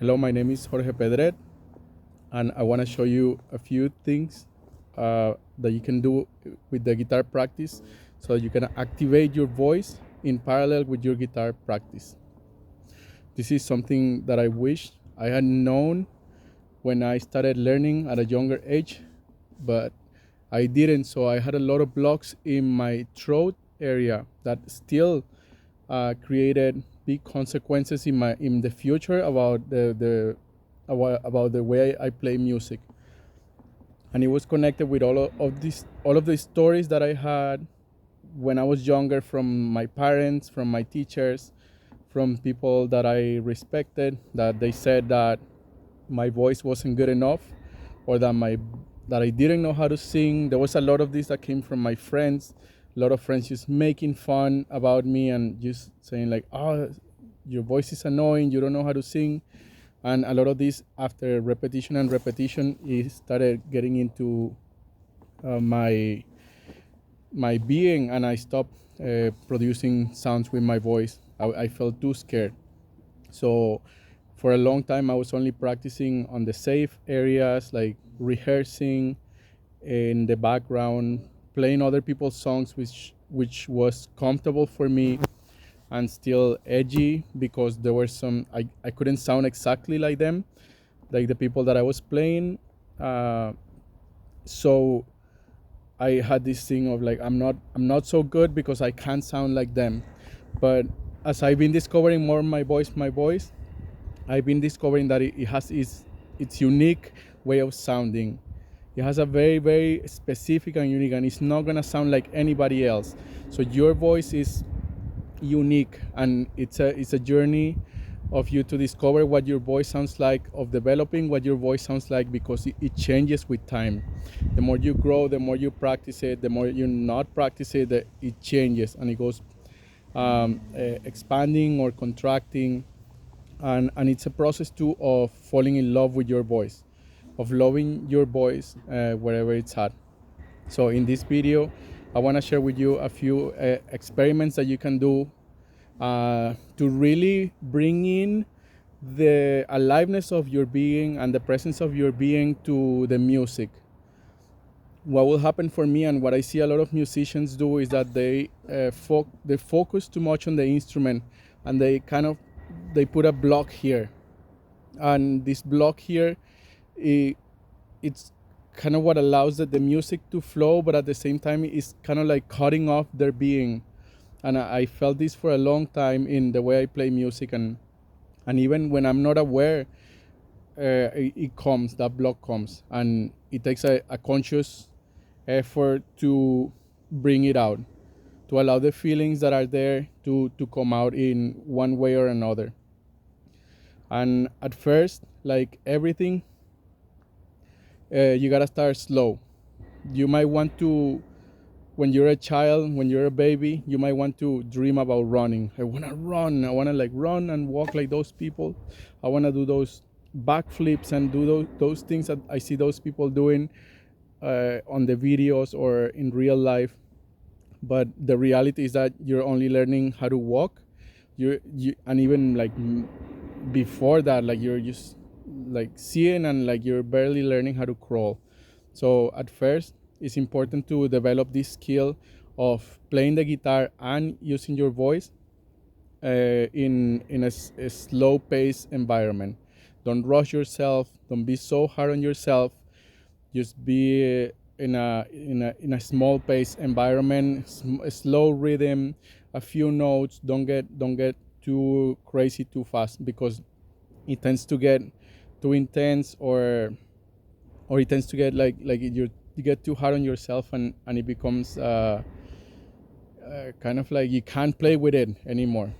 Hello, my name is Jorge Pedret, and I want to show you a few things that you can do with the guitar practice so you can activate your voice in parallel with your guitar practice. This is something that I wish I had known when I started learning at a younger age, but I didn't. So I had a lot of blocks in my throat area that still created big consequences in the future about about the way I play music. And it was connected with all of the stories that I had when I was younger from my parents, from my teachers, from people that I respected, that they said that my voice wasn't good enough, or that I didn't know how to sing. There was a lot of this that came from my friends. A lot of friends just making fun about me and just saying like, "Oh, your voice is annoying. You don't know how to sing." And a lot of this, after repetition and repetition, it started getting into my being, and I stopped producing sounds with my voice. I felt too scared. So for a long time, I was only practicing on the safe areas, like rehearsing in the background, playing other people's songs, which was comfortable for me and still edgy because there were I couldn't sound exactly like them, like the people that I was playing. So I had this thing of like I'm not so good because I can't sound like them. But as I've been discovering more my voice, I've been discovering that it has its unique way of sounding. It has a very, very specific and unique, and it's not gonna sound like anybody else. So your voice is unique, and it's a journey of you to discover what your voice sounds like, of developing what your voice sounds like, because it changes with time. The more you grow, the more you practice it, the more you not practice it, it changes and it goes expanding or contracting. And it's a process too of falling in love with your voice, of loving your voice wherever it's at. So in this video, I want to share with you a few experiments that you can do to really bring in the aliveness of your being and the presence of your being to the music. What will happen for me, and what I see a lot of musicians do, is that they focus too much on the instrument, and they put a block here, and this block here, it, it's kind of what allows the music to flow, but at the same time it's kind of like cutting off their being. And I felt this for a long time in the way I play music, and even when I'm not aware, that block comes, and it takes a conscious effort to bring it out, to allow the feelings that are there to come out in one way or another. And at first, like everything, you gotta start slow. You might want to, when you're a child, when you're a baby, you might want to dream about running. I wanna run. I wanna like run and walk like those people. I wanna do those backflips and do those things that I see those people doing on the videos or in real life. But the reality is that you're only learning how to walk. And even like before that, like you're just like seeing, and like you're barely learning how to crawl. So at first, it's important to develop this skill of playing the guitar and using your voice in a slow pace environment. Don't rush yourself. Don't be so hard on yourself. Just be in a small pace environment, a slow rhythm, a few notes. Don't get too crazy too fast, because it tends to get too intense, or it tends to get like you get too hard on yourself, and it becomes kind of like you can't play with it anymore.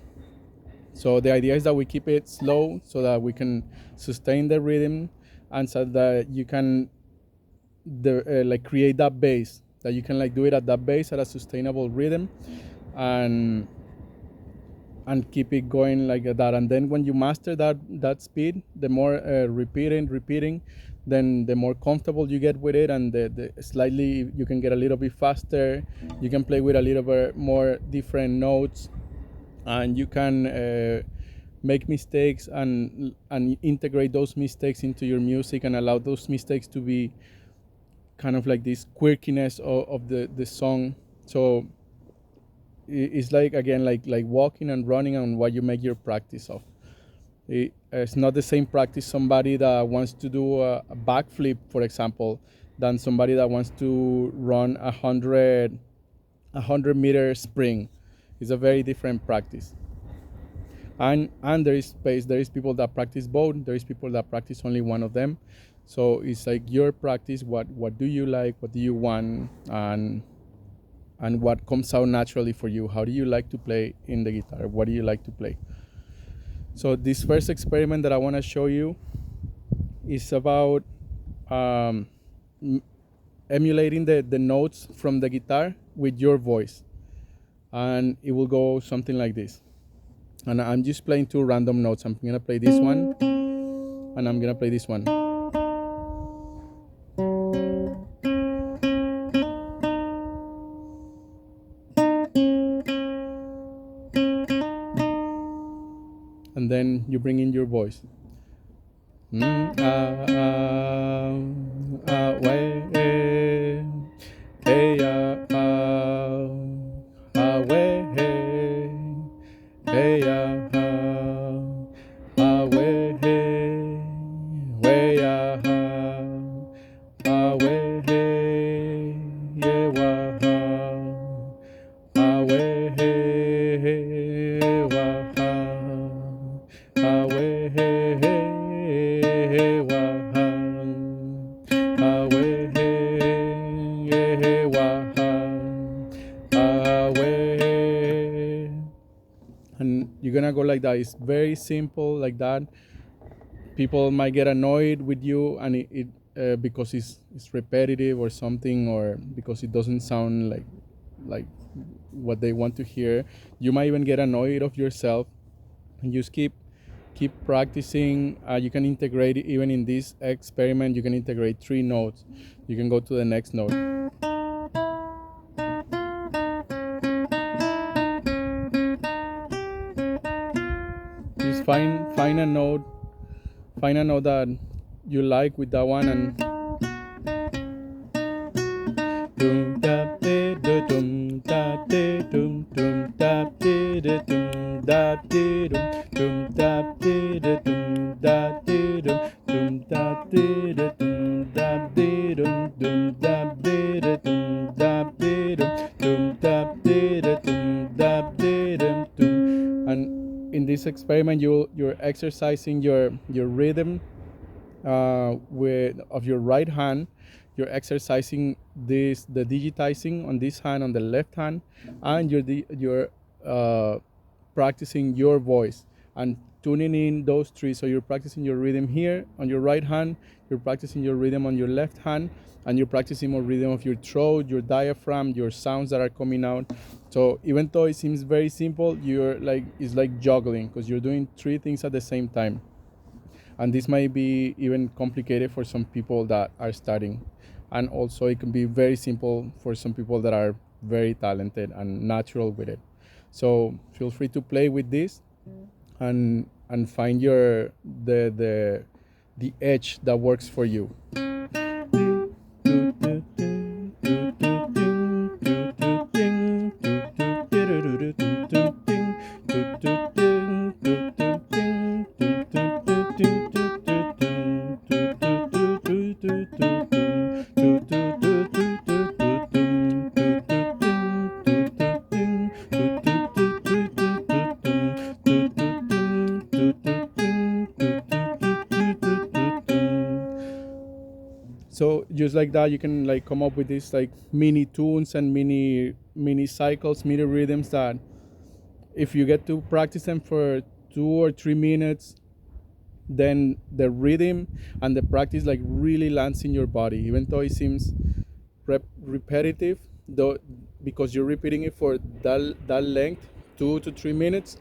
So the idea is that we keep it slow so that we can sustain the rhythm, and so that you can like create that bass, that you can like do it at that bass at a sustainable rhythm, and keep it going like that. And then when you master that speed, the more repeating, then the more comfortable you get with it, and the slightly you can get a little bit faster. You can play with a little bit more different notes, and you can make mistakes and integrate those mistakes into your music and allow those mistakes to be kind of like this quirkiness of the song. So it's like, again, like walking and running on what you make your practice of. It's not the same practice somebody that wants to do a backflip, for example, than somebody that wants to run 100-meter sprint. It's a very different practice. And there is space. There is people that practice both. There is people that practice only one of them. So it's like your practice. What do you like? What do you want? And what comes out naturally for you. How do you like to play in the guitar? What do you like to play? So this first experiment that I want to show you is about emulating the notes from the guitar with your voice. And it will go something like this. And I'm just playing two random notes. I'm going to play this one, and I'm going to play this one. And then you bring in your voice. And you're gonna go like that. It's very simple, like that. People might get annoyed with you, and it because it's repetitive or something, or because it doesn't sound like what they want to hear. You might even get annoyed of yourself, and just keep practicing. You can integrate, even in this experiment, you can integrate 3 notes. You can go to the next note. Just find a note that you like with that one, and and in this experiment you're exercising your rhythm of your right hand. You're exercising the digitizing on this hand, on the left hand, and you're practicing your voice and tuning in those 3. So you're practicing your rhythm here on your right hand, you're practicing your rhythm on your left hand, and you're practicing more rhythm of your throat, your diaphragm, your sounds that are coming out. So even though it seems very simple, it's like juggling, because you're doing 3 things at the same time. And this might be even complicated for some people that are starting, and also it can be very simple for some people that are very talented and natural with it. So feel free to play with this and find the edge that works for you. So just like that, you can like come up with these like mini tunes and mini cycles, mini rhythms that if you get to practice them for 2 or 3 minutes, then the rhythm and the practice like really lands in your body, even though it seems repetitive, though, because you're repeating it for that length, 2 to 3 minutes.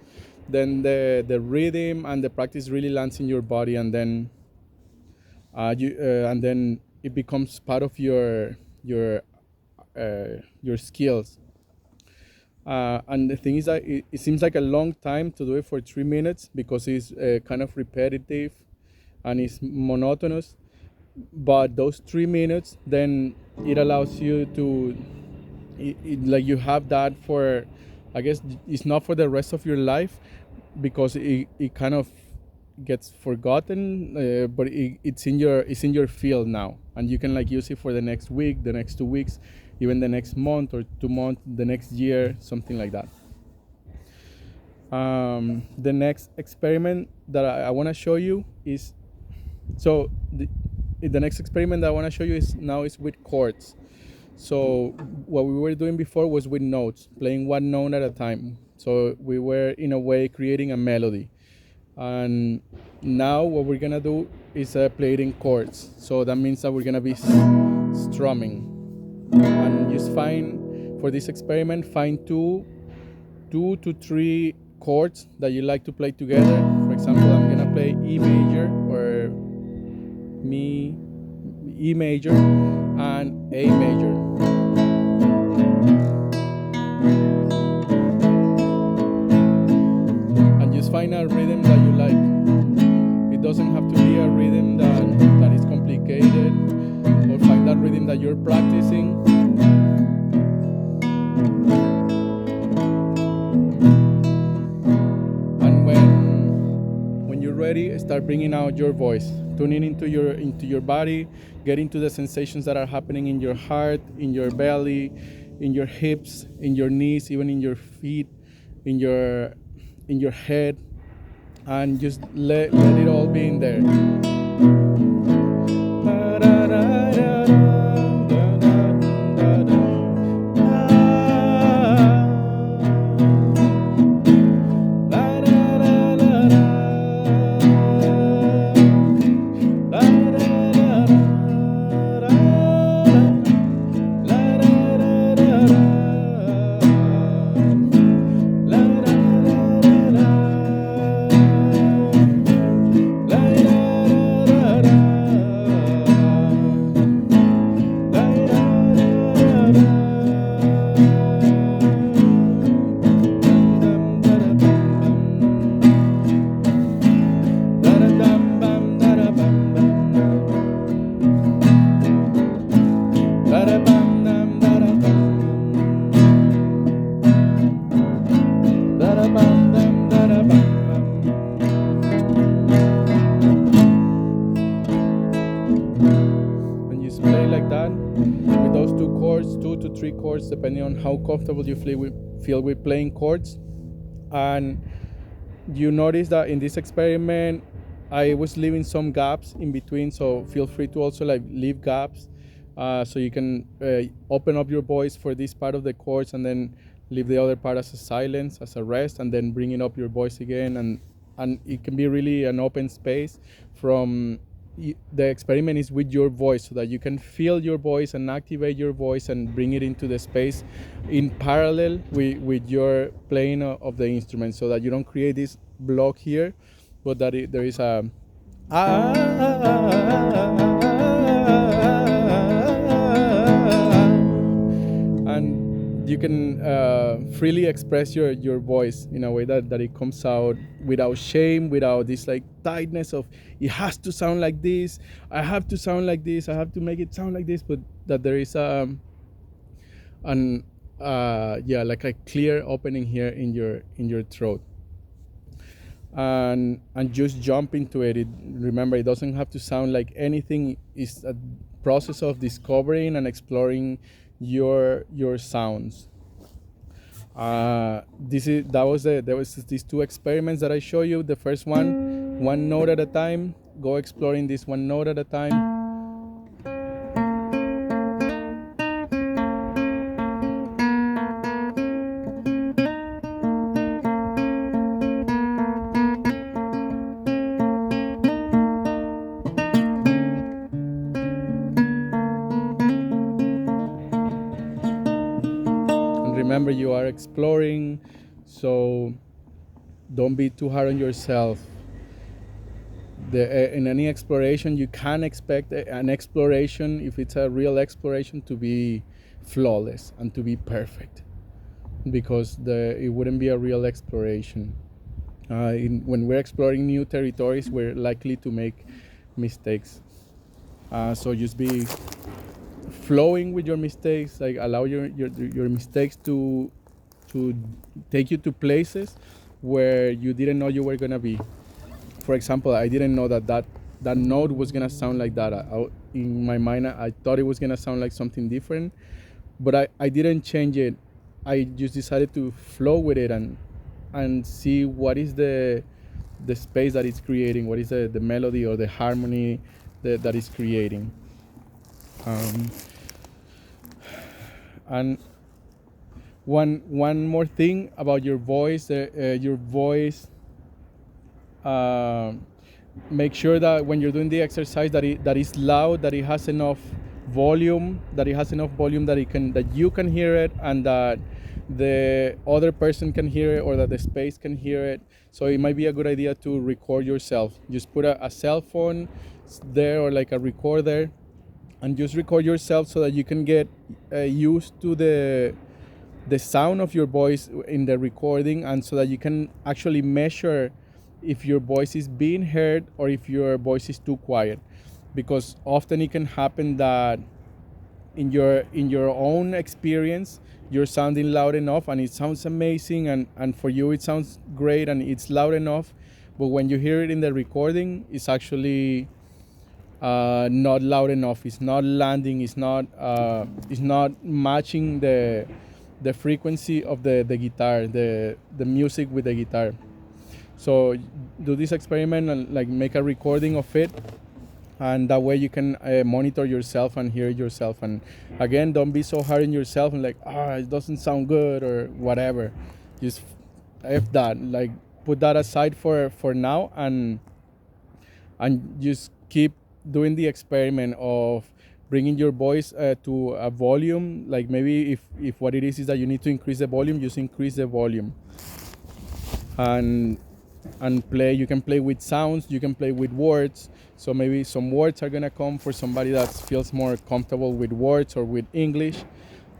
Then the rhythm and the practice really lands in your body, and then and then it becomes part of your skills. And the thing is that it seems like a long time to do it for 3 minutes because it's kind of repetitive and it's monotonous. But those 3 minutes, then it allows you to, like you have that for, I guess it's not for the rest of your life because it kind of gets forgotten, but it's in your field now, and you can like use it for the next week, the next 2 weeks, even the next month or 2 months, the next year, something like that. The next experiment that I want to show you is, so the next experiment that I want to show you is with chords. So what we were doing before was with notes, playing one note at a time. So we were in a way creating a melody. And now what we're gonna do is play it in chords. So that means that we're gonna be strumming. And just find, for this experiment, find two to three chords that you like to play together. For example, I'm gonna play E major or E major and A major. And just find a rhythm that you like. It doesn't have to be a rhythm that is complicated, or find that rhythm that you're practicing. And when you're ready, start bringing out your voice, tuning into your body, get into the sensations that are happening in your heart, in your belly, in your hips, in your knees, even in your feet, in your head, and just let it all be in there. And you play like that with those two chords, 2 to 3 chords, depending on how comfortable you feel with playing chords. And you notice that in this experiment I was leaving some gaps in between, so feel free to also like leave gaps, so you can open up your voice for this part of the chords and then leave the other part as a silence, as a rest, and then bringing up your voice again. And it can be really an open space. From the experiment is with your voice, so that you can feel your voice and activate your voice and bring it into the space in parallel with your playing of the instrument, so that you don't create this block here, but that there is a and you can freely express your voice in a way that it comes out without shame, without this like tightness of it has to sound like this, I have to sound like this, I have to make it sound like this, but that there is like a clear opening here in your throat. And just jump into it. Remember, it doesn't have to sound like anything. It's a process of discovering and exploring your sounds. There was these 2 experiments that I show you. The first one note at a time. Go exploring this one note at a time. Remember, you are exploring, so don't be too hard on yourself. In any exploration, you can expect an exploration, if it's a real exploration, to be flawless and to be perfect. because it wouldn't be a real exploration. When we're exploring new territories, we're likely to make mistakes. So just be flowing with your mistakes, like allow your mistakes to take you to places where you didn't know you were gonna be. For example, I didn't know that note was gonna sound like that. In my mind, I thought it was gonna sound like something different, but I didn't change it. I just decided to flow with it and see what is the space that it's creating, what is the melody or the harmony that it's creating. Um, and one more thing about your voice, your voice. Uh, Make sure that when you're doing the exercise that is loud, that it has enough volume, that you can hear it, and that the other person can hear it, or that the space can hear it. So it might be a good idea to record yourself. Just put a cell phone there, or like a recorder, and just record yourself so that you can get used to the sound of your voice in the recording, and so that you can actually measure if your voice is being heard or if your voice is too quiet, because often it can happen that in your own experience you're sounding loud enough and it sounds amazing, and for you it sounds great and it's loud enough, but when you hear it in the recording, it's actually not loud enough. It's not landing. It's not matching the frequency of the guitar, the music with the guitar. So do this experiment and like make a recording of it, and that way you can monitor yourself and hear yourself. And again, don't be so hard on yourself and like, it doesn't sound good or whatever. Just f that. Like put that aside for now, and just keep doing the experiment of bringing your voice to a volume. Like maybe if what it is that you need to increase the volume, just increase the volume, and play. You can play with sounds, you can play with words. So maybe some words are gonna come for somebody that feels more comfortable with words or with English.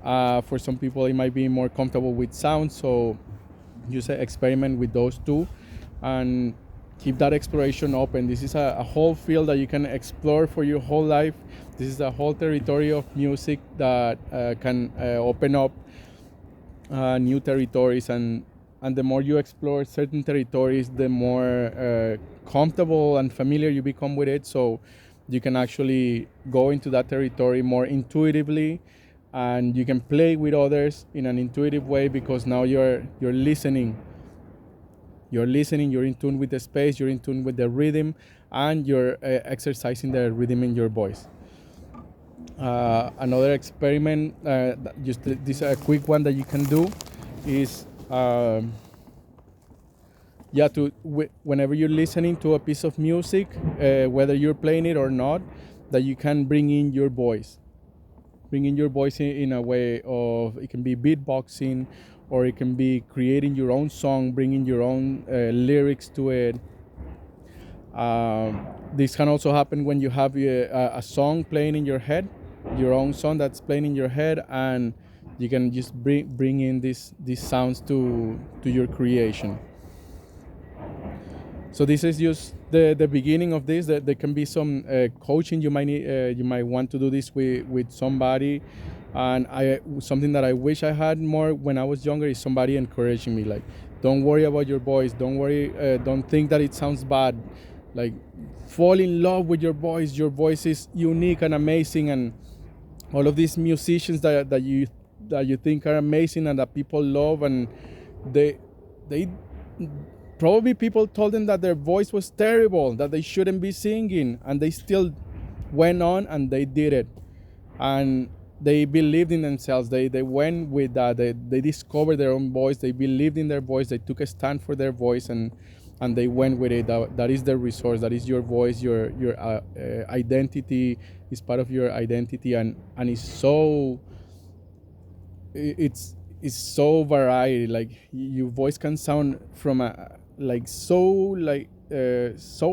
For some people it might be more comfortable with sounds, so just experiment with those two and keep that exploration open. This is a whole field that you can explore for your whole life. This is a whole territory of music that can open up new territories, and the more you explore certain territories, the more comfortable and familiar you become with it. So you can actually go into that territory more intuitively, and you can play with others in an intuitive way, because now you're listening. You're listening, you're in tune with the space, you're in tune with the rhythm, and you're exercising the rhythm in your voice. Another experiment, just this a quick one that you can do, is whenever you're listening to a piece of music, whether you're playing it or not, that you can bring in your voice. Bring in your voice in a way of, it can be beatboxing, or it can be creating your own song, bringing your own lyrics to it. This can also happen when you have a song playing in your head, your own song that's playing in your head, and you can just bring in these sounds to your creation. So this is just the beginning of this. That there can be some coaching. You might need, you might want to do this with somebody. And something that I wish I had more when I was younger is somebody encouraging me, like, don't worry about your voice. Don't worry. Don't think that it sounds bad. Like, fall in love with your voice. Your voice is unique and amazing. And all of these musicians that you think are amazing and that people love, and they probably people told them that their voice was terrible, that they shouldn't be singing, and they still went on and they did it. And they believed in themselves. They went with that. They discovered their own voice. They believed in their voice. They took a stand for their voice, and they went with it. That is the resource. That is your voice. Your identity is part of your identity, and it's so it's so varied. Like, your voice can sound from so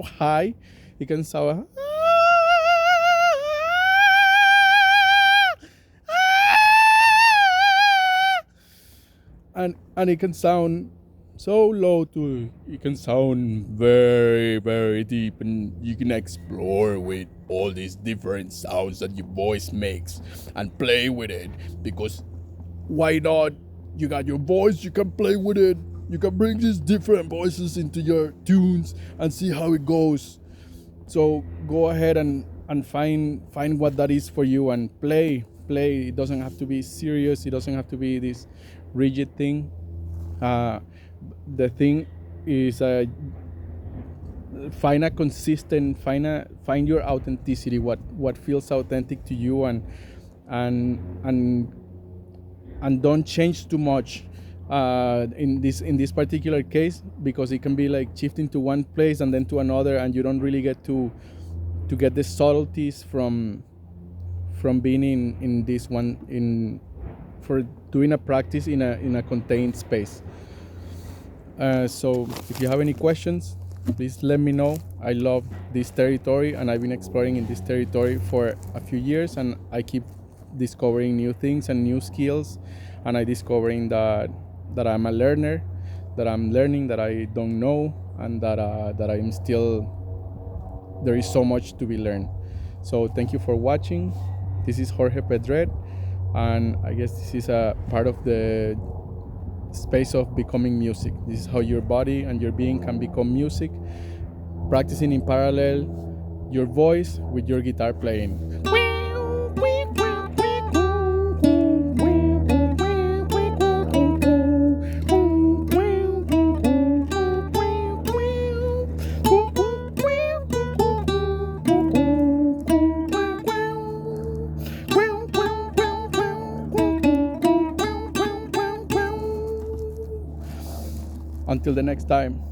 high. It can sound and it can sound so low to it can sound very very deep, and you can explore with all these different sounds that your voice makes and play with it, because why not? You got your voice, you can play with it, you can bring these different voices into your tunes and see how it goes. So go ahead and find what that is for you and play. It doesn't have to be serious, it doesn't have to be this rigid thing. The thing is, find a consistent, find your authenticity, what feels authentic to you, and and and don't change too much in this particular case, because it can be like shifting to one place and then to another, and you don't really get to get the subtleties from being in this one, in for doing a practice in a contained space. So if you have any questions, please let me know. I love this territory, and I've been exploring in this territory for a few years, and I keep discovering new things and new skills, and I discovering that I'm a learner, that I'm learning, that I don't know, and that I'm still, there is so much to be learned. So thank you for watching. This is Jorge Pedret, and I guess this is a part of the space of becoming music. This is how your body and your being can become music, practicing in parallel your voice with your guitar playing. Until the next time.